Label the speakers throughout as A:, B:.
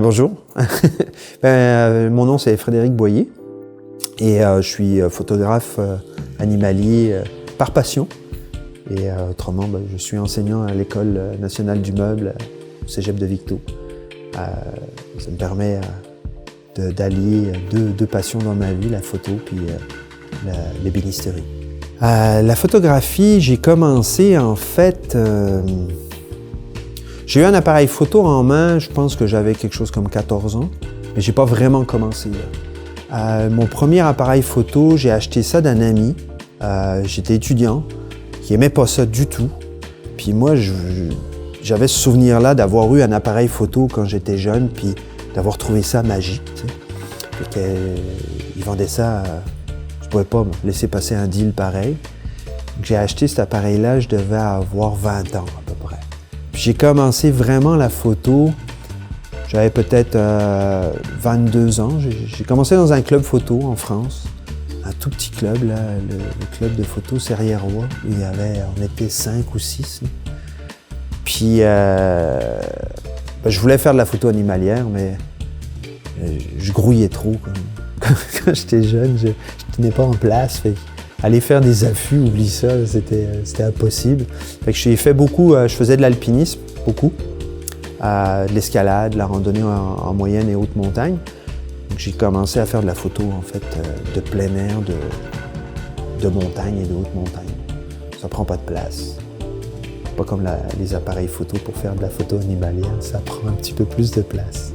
A: Bonjour, mon nom c'est Frédéric Boyer et je suis photographe animalier par passion et autrement je suis enseignant à l'École nationale du meuble au Cégep de Victo. Ça me permet d'allier deux passions dans ma vie, la photo puis l'ébénisterie. La photographie, j'ai commencé en fait... J'ai eu un appareil photo en main, je pense que j'avais quelque chose comme 14 ans, mais j'ai pas vraiment commencé là. Mon premier appareil photo, j'ai acheté ça d'un ami. J'étais étudiant, qui aimait pas ça du tout. Puis moi, j'avais ce souvenir-là d'avoir eu un appareil photo quand j'étais jeune, puis d'avoir trouvé ça magique. Tu sais. Ils vendaient ça, je pouvais pas me laisser passer un deal pareil. J'ai acheté cet appareil-là, je devais avoir 20 ans à peu près. J'ai commencé vraiment la photo, j'avais peut-être 22 ans. J'ai commencé dans un club photo en France, un tout petit club, là, le club de photo Serrières-Roi. On était 5 ou 6. Là. Puis, je voulais faire de la photo animalière, mais je grouillais trop. Quand j'étais jeune, je tenais pas en place. Aller faire des affûts, oublie ça, c'était impossible. Fait que j'ai fait beaucoup, je faisais de l'alpinisme, beaucoup, de l'escalade, de la randonnée en moyenne et haute montagne. Donc j'ai commencé à faire de la photo, en fait, de plein air, de montagne et de haute montagne. Ça prend pas de place. Pas comme les appareils photo pour faire de la photo animalière, ça prend un petit peu plus de place.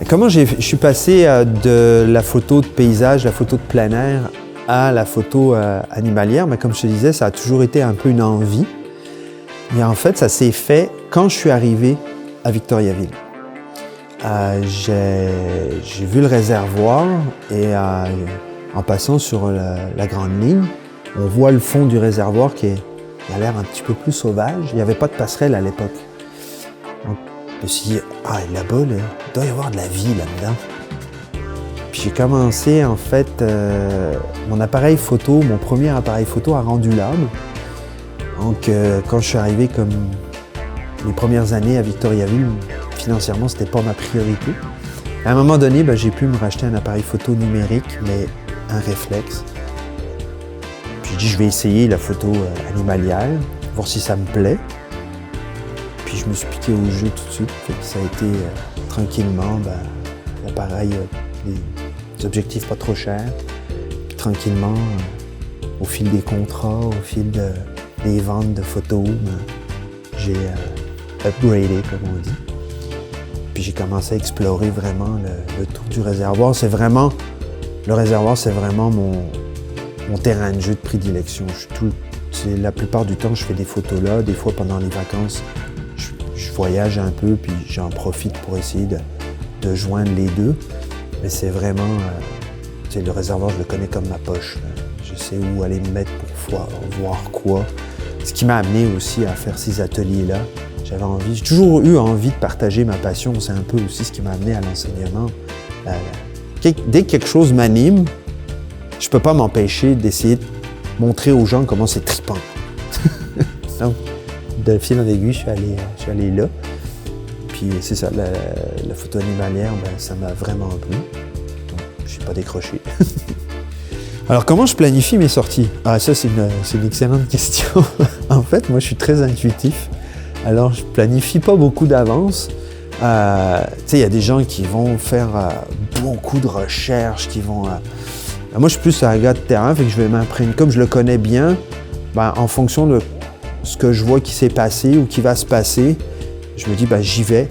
A: Et comment je suis passé de la photo de paysage, la photo de plein air, à la photo animalière, mais comme je te disais, ça a toujours été un peu une envie. Et en fait, ça s'est fait quand je suis arrivé à Victoriaville. J'ai vu le réservoir et en passant sur la grande ligne, on voit le fond du réservoir qui a l'air un petit peu plus sauvage. Il n'y avait pas de passerelle à l'époque. Donc, je me suis dit, là-bas, il doit y avoir de la vie là-dedans. Puis j'ai commencé, en fait, mon appareil photo, mon premier appareil photo a rendu l'âme. Donc, quand je suis arrivé comme les premières années à Victoriaville, financièrement, c'était pas ma priorité. À un moment donné, j'ai pu me racheter un appareil photo numérique, mais un réflexe. Puis j'ai dit, je vais essayer la photo animalière, voir si ça me plaît. Puis je me suis piqué au jeu tout de suite. Fait que ça a été tranquillement, l'appareil... des objectifs pas trop chers. Puis tranquillement, au fil des contrats, au fil des ventes de photos, j'ai upgradé, comme on dit. Puis j'ai commencé à explorer vraiment le tour du réservoir. Le réservoir, c'est vraiment mon terrain de jeu de prédilection. La plupart du temps, je fais des photos là. Des fois, pendant les vacances, je voyage un peu, puis j'en profite pour essayer de joindre les deux. Mais c'est vraiment, le réservoir, je le connais comme ma poche. Là. Je sais où aller me mettre pour voir quoi. Ce qui m'a amené aussi à faire ces ateliers-là. J'ai toujours eu envie de partager ma passion. C'est un peu aussi ce qui m'a amené à l'enseignement. Dès que quelque chose m'anime, je peux pas m'empêcher d'essayer de montrer aux gens comment c'est trippant. Donc, de fil en aiguille, je suis allé là. Puis c'est ça, la photo animalière, ça m'a vraiment plu. Donc, je n'ai pas décroché. Alors, comment je planifie mes sorties? Ça, c'est une excellente question. En fait, moi, je suis très intuitif. Alors, je planifie pas beaucoup d'avance. Tu sais, il y a des gens qui vont faire beaucoup de recherches, moi, je suis plus un gars de terrain, fait que je vais m'imprégner. Comme je le connais bien, en fonction de ce que je vois qui s'est passé ou qui va se passer, je me dis, j'y vais.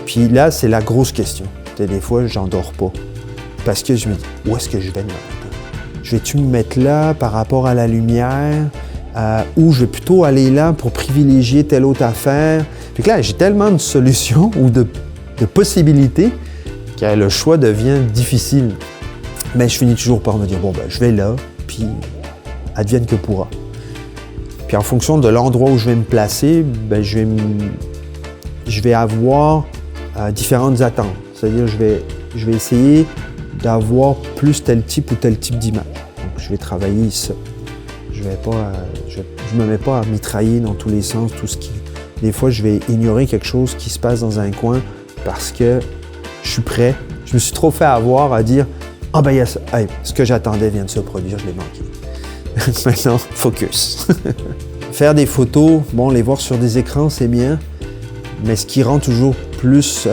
A: Puis là, c'est la grosse question. Des fois, j'en dors pas. Parce que je me dis, où est-ce que je vais là? Je vais-tu me mettre là par rapport à la lumière? Ou je vais plutôt aller là pour privilégier telle autre affaire? Fait que là, j'ai tellement de solutions ou de possibilités que le choix devient difficile. Mais je finis toujours par me dire, je vais là, puis advienne que pourra. Puis en fonction de l'endroit où je vais me placer, je vais avoir différentes attentes. C'est-à-dire, je vais essayer d'avoir plus tel type ou tel type d'image. Donc, je vais travailler ça. Je me mets pas à mitrailler dans tous les sens, Des fois, je vais ignorer quelque chose qui se passe dans un coin parce que je suis prêt. Je me suis trop fait avoir à dire « Ah ben yes, hey, ce que j'attendais vient de se produire, je l'ai manqué. » Maintenant, focus. Faire des photos, bon, les voir sur des écrans, c'est bien, mais ce qui rend toujours plus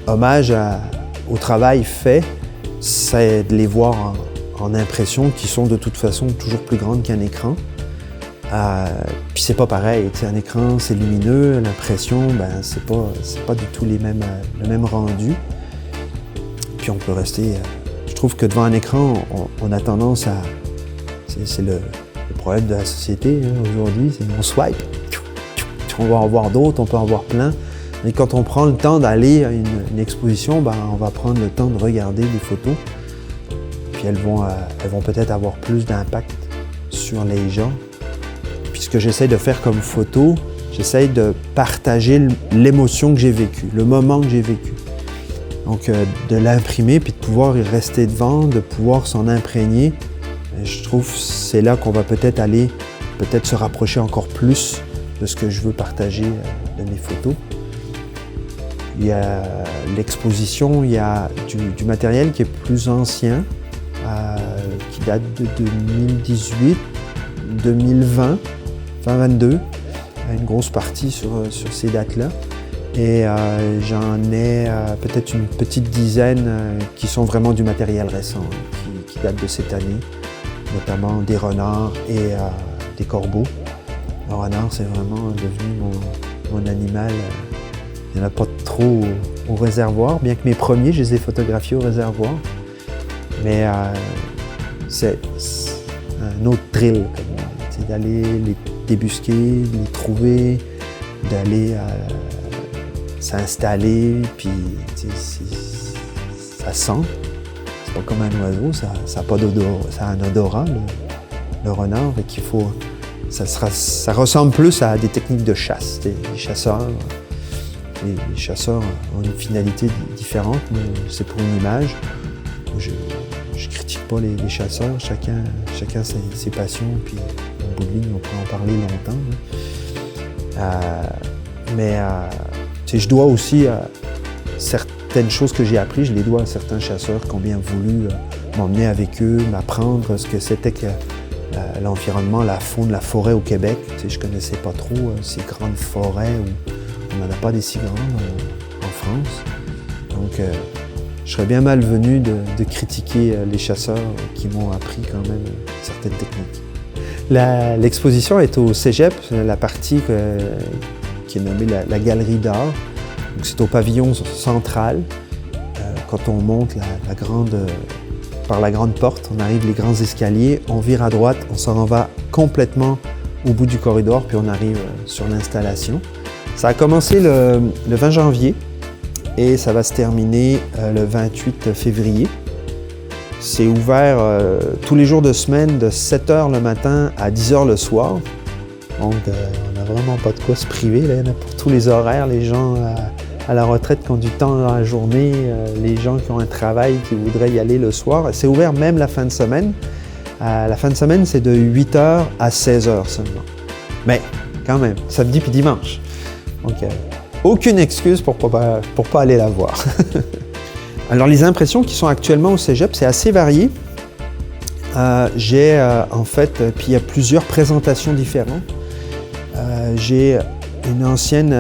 A: hommage au travail fait, c'est de les voir en impression qui sont de toute façon toujours plus grandes qu'un écran. Puis c'est pas pareil, un écran c'est lumineux, l'impression c'est pas du tout le même rendu. Puis on peut rester, je trouve que devant un écran, on a tendance à, c'est le problème de la société aujourd'hui, c'est on swipe, on va en voir d'autres, on peut en voir plein. Mais quand on prend le temps d'aller à une exposition, on va prendre le temps de regarder les photos. Puis elles vont peut-être avoir plus d'impact sur les gens. Puis ce que j'essaie de faire comme photo, j'essaie de partager l'émotion que j'ai vécue, le moment que j'ai vécu. Donc de l'imprimer, puis de pouvoir y rester devant, de pouvoir s'en imprégner. Je trouve que c'est là qu'on va peut-être se rapprocher encore plus de ce que je veux partager de mes photos. Il y a l'exposition, il y a du matériel qui est plus ancien, qui date de 2018, 2020, fin 22, une grosse partie sur ces dates-là. Et j'en ai peut-être une petite dizaine qui sont vraiment du matériel récent, qui date de cette année, notamment des renards et des corbeaux. Le renard, c'est vraiment devenu mon animal. Il n'y en a pas trop au réservoir, bien que mes premiers, je les ai photographiés au réservoir. Mais c'est un autre thrill, c'est d'aller les débusquer, les trouver, d'aller s'installer, puis ça sent. C'est pas comme un oiseau, ça n'a pas d'odorat, ça a un odorat, le renard, et qu'il faut. Ça ressemble plus à des techniques de chasse, des chasseurs. Les chasseurs ont une finalité différente, mais c'est pour une image. Je ne critique pas les chasseurs, chacun ses passions, puis en bout de ligne, on peut en parler longtemps. Je dois aussi certaines choses que j'ai apprises, je les dois à certains chasseurs qui ont bien voulu m'emmener avec eux, m'apprendre ce que c'était que l'environnement, la faune, la forêt au Québec. Je ne connaissais pas trop ces grandes forêts où on n'en a pas des si grandes en France. Donc, je serais bien malvenu de critiquer les chasseurs qui m'ont appris quand même certaines techniques. L'exposition est au Cégep, la partie qui est nommée la Galerie d'art. C'est au pavillon central. Quand on monte par la grande porte, on arrive les grands escaliers, on vire à droite, on s'en va complètement au bout du corridor, puis on arrive sur l'installation. Ça a commencé le 20 janvier et ça va se terminer le 28 février. C'est ouvert tous les jours de semaine de 7h le matin à 10h le soir. Donc on n'a vraiment pas de quoi se priver. Là. Il y en a pour tous les horaires, les gens à la retraite qui ont du temps dans la journée, les gens qui ont un travail, qui voudraient y aller le soir. C'est ouvert même la fin de semaine. La fin de semaine, c'est de 8h à 16h seulement. Mais quand même, samedi puis dimanche. Donc, aucune excuse pour pas aller la voir. Alors, les impressions qui sont actuellement au Cégep, c'est assez varié. J'ai en fait, puis il y a plusieurs présentations différentes. J'ai une ancienne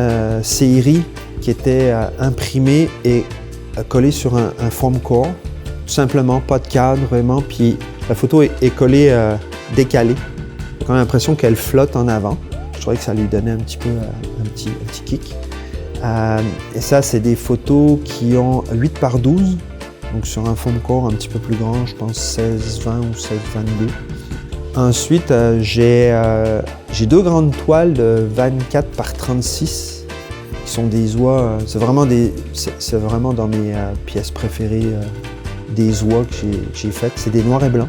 A: série qui était imprimée et collée sur un foam core. Tout simplement, pas de cadre vraiment, puis la photo est collée décalée. J'ai quand même l'impression qu'elle flotte en avant. Je trouvais que ça lui donnait un petit peu un petit kick. Et ça, c'est des photos qui ont 8 par 12, donc sur un foam core un petit peu plus grand, je pense 16-20 ou 16-22. Ensuite, j'ai 2 grandes toiles de 24 par 36 qui sont des oies. C'est vraiment dans mes pièces préférées des oies que j'ai faites. C'est des noirs et blancs.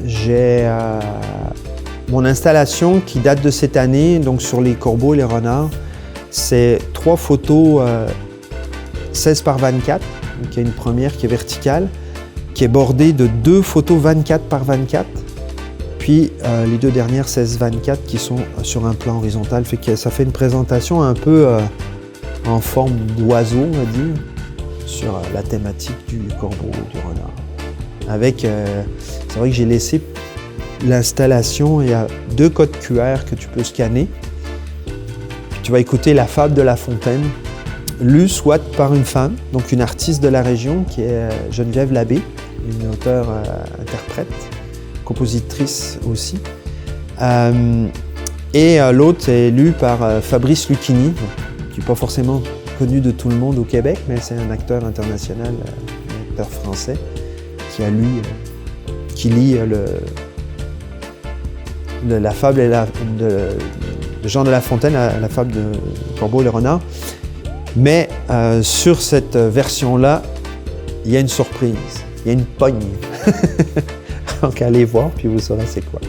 A: J'ai mon installation qui date de cette année, donc sur les corbeaux et les renards, c'est 3 photos 16 par 24. Donc il y a une première qui est verticale, qui est bordée de 2 photos 24 par 24. puis les 2 dernières 16-24 qui sont sur un plan horizontal. Ça fait une présentation un peu en forme d'oiseau, on va dire, sur la thématique du corbeau, du renard. C'est vrai que j'ai laissé l'installation, il y a 2 codes QR que tu peux scanner. Puis tu vas écouter la fable de La Fontaine, lue soit par une femme, donc une artiste de la région qui est Geneviève Labbé, une auteure-interprète, compositrice aussi. Et l'autre est lu par Fabrice Lucchini, qui n'est pas forcément connu de tout le monde au Québec, mais c'est un acteur international, un acteur français, qui lit la fable de Jean de La Fontaine, la fable de Corbeau et le renard. Mais sur cette version-là, il y a une surprise, il y a une pogne. Donc allez voir, puis vous saurez c'est quoi.